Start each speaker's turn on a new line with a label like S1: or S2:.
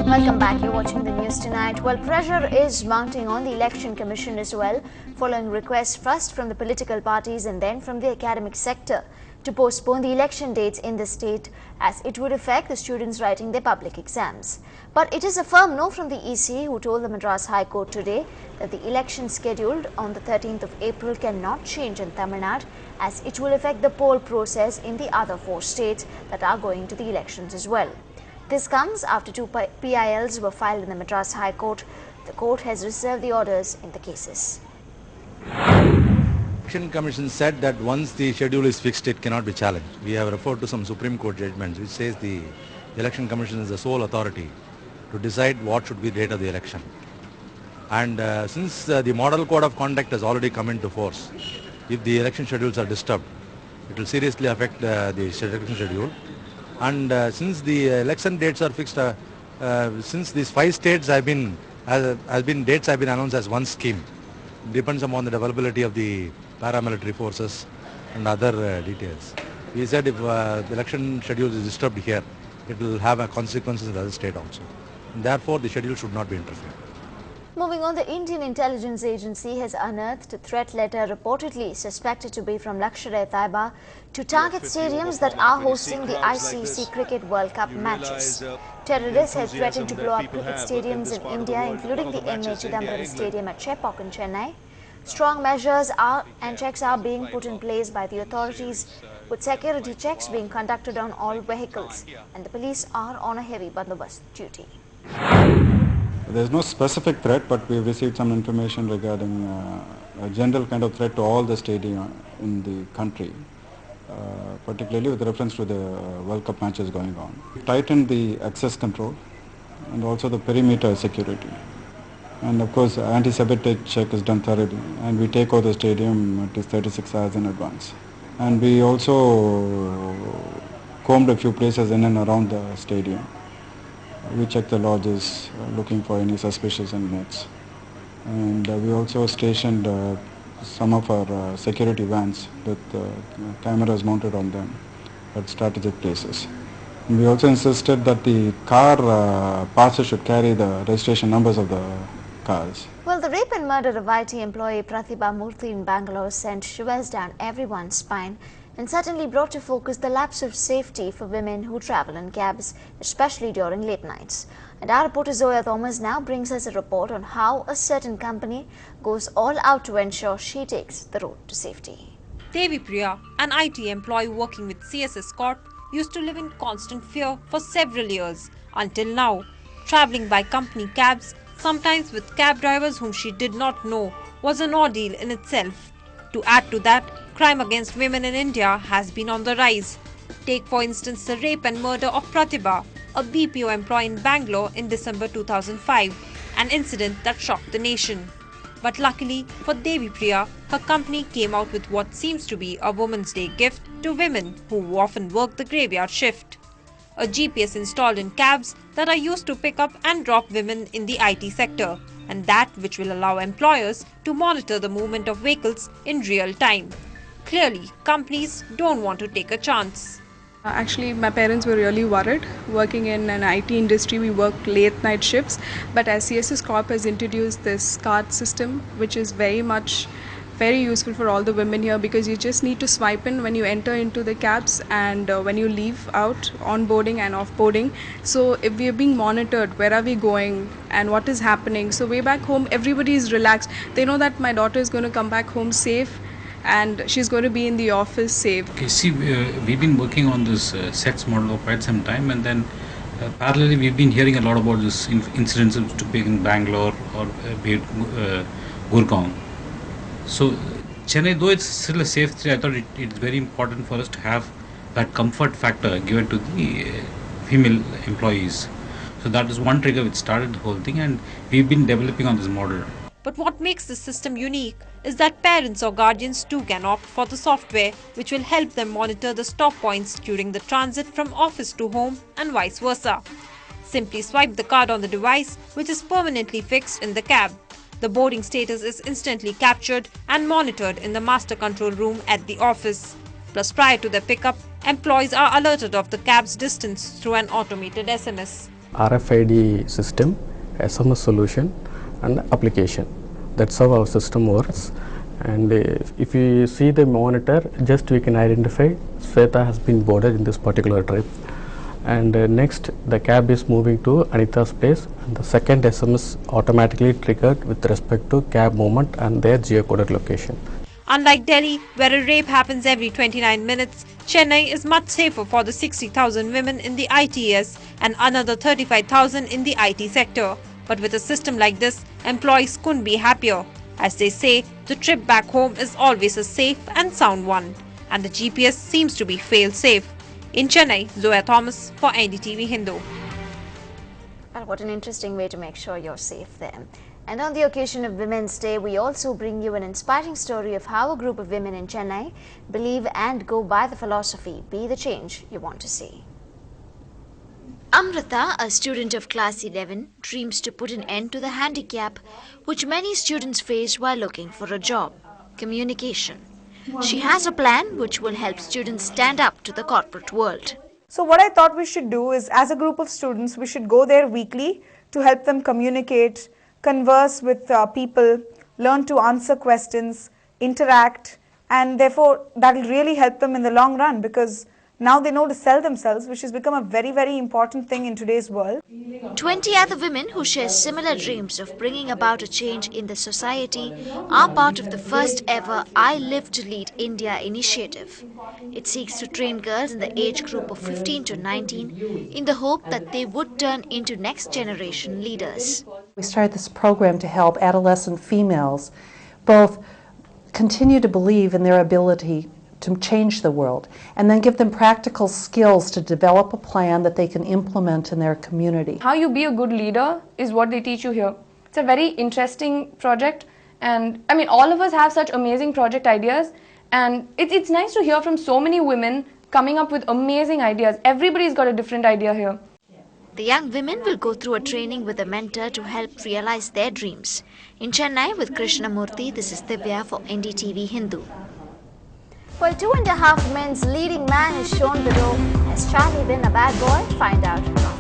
S1: Welcome back. You're watching the news tonight. Well, pressure is mounting on the Election Commission as well, following requests first from the political parties and then from the academic sector to postpone the election dates in the state, as it would affect the students writing their public exams. But it is a firm no from the EC, who told the Madras High Court today that the election scheduled on the 13th of April cannot change in Tamil Nadu, as it will affect the poll process in the other 4 states that are going to the elections as well. This comes after 2 PILs were filed in the Madras High Court. The court has reserved the orders in the cases.
S2: The Election Commission said that once the schedule is fixed, it cannot be challenged. We have referred to some Supreme Court judgments which says the Election Commission is the sole authority to decide what should be the date of the election. And since the Model Code of Conduct has already come into force, if the election schedules are disturbed, it will seriously affect the election schedule. And since the election dates are fixed, since these 5 states dates have been announced as one scheme, depends upon the availability of the paramilitary forces and other details. We said if the election schedule is disturbed here, it will have consequences in the other state also. And therefore, the schedule should not be interfered.
S1: Moving on, the Indian Intelligence Agency has unearthed a threat letter reportedly suspected to be from Lashkar-e-Taiba to target stadiums that are hosting the ICC Cricket World Cup matches. Terrorists had threatened to blow up cricket stadiums in India, including the M.A. Chidambaram Stadium at Chepauk in Chennai. Strong measures and checks are being put in place by the authorities, with security checks being conducted on all vehicles, and the police are on a heavy bandobast duty.
S3: There is no specific threat, but we have received some information regarding a general kind of threat to all the stadium in the country, particularly with reference to the World Cup matches going on. We tightened the access control and also the perimeter security. And of course, anti-sabotage check is done thoroughly, and we take over the stadium at least 36 hours in advance. And we also combed a few places in and around the stadium. We check the lodges, looking for any suspicious inmates. And we also stationed some of our security vans with cameras mounted on them at strategic places. And we also insisted that the car passes should carry the registration numbers of the cars.
S1: Well, the rape and murder of IT employee Pratibha Murthy in Bangalore sent shivers down everyone's spine and certainly brought to focus the lapse of safety for women who travel in cabs, especially during late nights. And our reporter Zoya Thomas now brings us a report on how a certain company goes all out to ensure she takes the road to safety.
S4: Devi Priya, an IT employee working with CSS Corp, used to live in constant fear for several years, until now. Travelling by company cabs, sometimes with cab drivers whom she did not know, was an ordeal in itself. To add to that, crime against women in India has been on the rise. Take for instance the rape and murder of Pratibha, a BPO employee in Bangalore in December 2005, an incident that shocked the nation. But luckily for Devi Priya, her company came out with what seems to be a Women's Day gift to women who often work the graveyard shift. A GPS installed in cabs that are used to pick up and drop women in the IT sector, and that which will allow employers to monitor the movement of vehicles in real time. Clearly, companies don't want to take a chance.
S5: Actually, my parents were really worried. Working in an IT industry, we work late night shifts, but as CSS Corp has introduced this card system, which is very useful for all the women here, because you just need to swipe in when you enter into the cabs and when you leave out, onboarding and offboarding. So if we are being monitored, where are we going and what is happening? So way back home, everybody is relaxed. They know that my daughter is going to come back home safe and she's going to be in the office safe.
S6: Okay, see, we've been working on this SETS model for quite some time, and then parallelly we've been hearing a lot about this incidents to be in Bangalore or be it Gurgaon. So Chennai, though it's still a safe city, I thought it's very important for us to have that comfort factor given to the female employees. So that is one trigger which started the whole thing, and we've been developing on this model.
S4: But what makes this system unique is that parents or guardians too can opt for the software, which will help them monitor the stop points during the transit from office to home and vice versa. Simply swipe the card on the device, which is permanently fixed in the cab. The boarding status is instantly captured and monitored in the master control room at the office. Plus, prior to their pickup, employees are alerted of the cab's distance through an automated SMS.
S7: RFID system, SMS solution and application. That's how our system works. And if you see the monitor, just we can identify Sweta has been boarded in this particular trip. And next the cab is moving to Anita's place, and the second SMS automatically triggered with respect to cab movement and their geocoded location.
S4: Unlike Delhi, where a rape happens every 29 minutes, Chennai is much safer for the 60,000 women in the ITS and another 35,000 in the IT sector. But with a system like this, employees couldn't be happier. As they say, the trip back home is always a safe and sound one. And the GPS seems to be fail-safe. In Chennai, Zoya Thomas for NDTV Hindu.
S1: Well, what an interesting way to make sure you're safe there. And on the occasion of Women's Day, we also bring you an inspiring story of how a group of women in Chennai believe and go by the philosophy, be the change you want to see. Amrita, a student of class 11, dreams to put an end to the handicap which many students face while looking for a job: communication. She has a plan which will help students stand up to the corporate world.
S8: So what I thought we should do is, as a group of students, we should go there weekly to help them communicate, converse with people, learn to answer questions, interact, and therefore that will really help them in the long run, because now they know to sell themselves, which has become a very, very important thing in today's world.
S1: 20 other women who share similar dreams of bringing about a change in the society are part of the first ever I Live to Lead India initiative. It seeks to train girls in the age group of 15 to 19 in the hope that they would turn into next generation leaders.
S9: We started this program to help adolescent females both continue to believe in their ability to change the world, and then give them practical skills to develop a plan that they can implement in their community.
S10: How you be a good leader is what they teach you here. It's a very interesting project, and I mean, all of us have such amazing project ideas, and it's nice to hear from so many women coming up with amazing ideas. Everybody's got a different idea here.
S1: The young women will go through a training with a mentor to help realize their dreams. In Chennai with Krishnamurthy, this is Divya for NDTV Hindu. Well, 2.5 men's leading man is shown below. Has Charlie been a bad boy? Find out.